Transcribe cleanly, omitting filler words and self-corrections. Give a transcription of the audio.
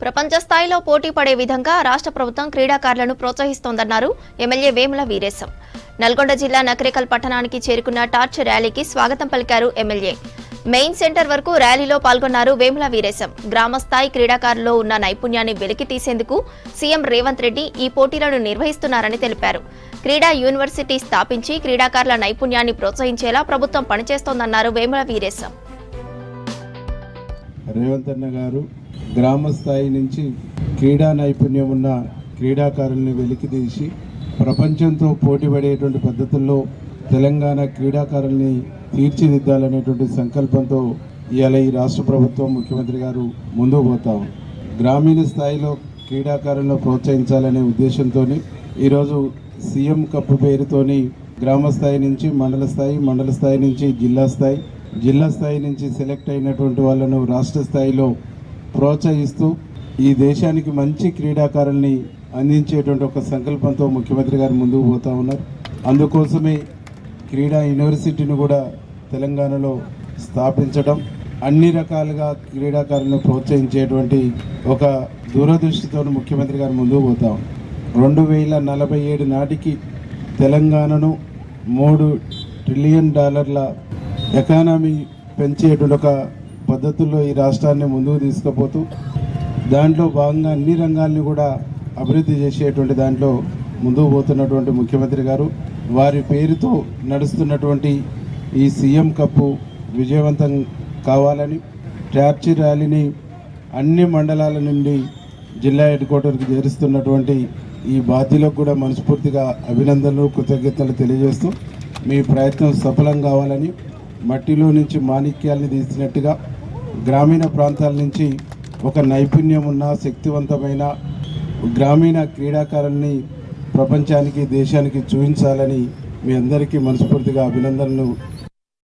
ప్రపంచ స్థాయిలో పోటీ పడే విధంగా రాష్ట్ర ప్రభుత్వం క్రీడాకారులను ప్రోత్సహిస్తోందన్నారు ఎమ్మెల్యే వేముల వీరేశం. నల్గొండ జిల్లా నకరేకల్ పట్టణానికి చేరుకున్న టార్చ్ ర్యాలీకి స్వాగతం పలికారు ఎమ్మెల్యే. మెయిన్ సెంటర్ వరకు ర్యాలీలో పాల్గొన్నారు వేముల వీరేశం. గ్రామస్థాయి క్రీడాకారుల్లో ఉన్న నైపుణ్యాన్ని వెలికి తీసేందుకు సీఎం రేవంత్ రెడ్డి ఈ పోటీలను నిర్వహిస్తున్నారని తెలిపారు. క్రీడా యూనివర్సిటీ స్థాపించి క్రీడాకారుల నైపుణ్యాన్ని ప్రోత్సహించేలా ప్రభుత్వం పనిచేస్తోందన్నారు వేముల వీరేశం. రేవంత్ అన్న గారు గ్రామ స్థాయి నుంచి క్రీడా నైపుణ్యం ఉన్న క్రీడాకారుల్ని వెలికితీసి ప్రపంచంతో పోటీపడేటువంటి పద్ధతుల్లో తెలంగాణ క్రీడాకారుల్ని తీర్చిదిద్దాలనేటువంటి సంకల్పంతో ఇవాళ ఈ రాష్ట్ర ప్రభుత్వం ముఖ్యమంత్రి గారు ముందుకు పోతాం. గ్రామీణ స్థాయిలో క్రీడాకారులను ప్రోత్సహించాలనే ఉద్దేశంతో ఈరోజు సీఎం కప్ పేరుతోని గ్రామ స్థాయి నుంచి మండల స్థాయి, మండల స్థాయి నుంచి జిల్లా స్థాయి, జిల్లా స్థాయి నుంచి సెలెక్ట్ అయినటువంటి వాళ్ళను రాష్ట్ర స్థాయిలో ప్రోత్సహిస్తూ ఈ దేశానికి మంచి క్రీడాకారుల్ని అందించేటువంటి ఒక సంకల్పంతో ముఖ్యమంత్రి గారు ముందుకు పోతూ ఉన్నారు. అందుకోసమే క్రీడా యూనివర్సిటీని కూడా తెలంగాణలో స్థాపించడం, అన్ని రకాలుగా క్రీడాకారులను ప్రోత్సహించేటువంటి ఒక దూరదృష్టితో ముఖ్యమంత్రి గారు ముందుకు పోతాం. 2047 నాటికి తెలంగాణను $3 ట్రిలియన్ ఎకానమీ పెంచేటువంటి ఒక పద్ధతుల్లో ఈ రాష్ట్రాన్ని ముందుకు తీసుకుపోతూ దాంట్లో భాగంగా అన్ని రంగాల్ని కూడా అభివృద్ధి చేసేటువంటి దాంట్లో ముందుకు పోతున్నటువంటి ముఖ్యమంత్రి గారు వారి పేరుతో నడుస్తున్నటువంటి ఈ సీఎం కప్పు విజయవంతం కావాలని టార్చ్ ర్యాలీని అన్ని మండలాల నుండి జిల్లా హెడ్ క్వార్టర్కి చేరుస్తున్నటువంటి ఈ బాధ్యులకు కూడా మనస్ఫూర్తిగా అభినందనలు, కృతజ్ఞతలు తెలియజేస్తూ మీ ప్రయత్నం సఫలం కావాలని, మట్టిలో నుంచి మాణిక్యాల్ని తీసినట్టుగా గ్రామీణ ప్రాంతాల నుంచి ఒక నైపుణ్యం ఉన్న శక్తివంతమైన గ్రామీణ క్రీడాకారుల్ని ప్రపంచానికి, దేశానికి చూపించాలని మీ అందరికీ మనస్ఫూర్తిగా అభినందనలు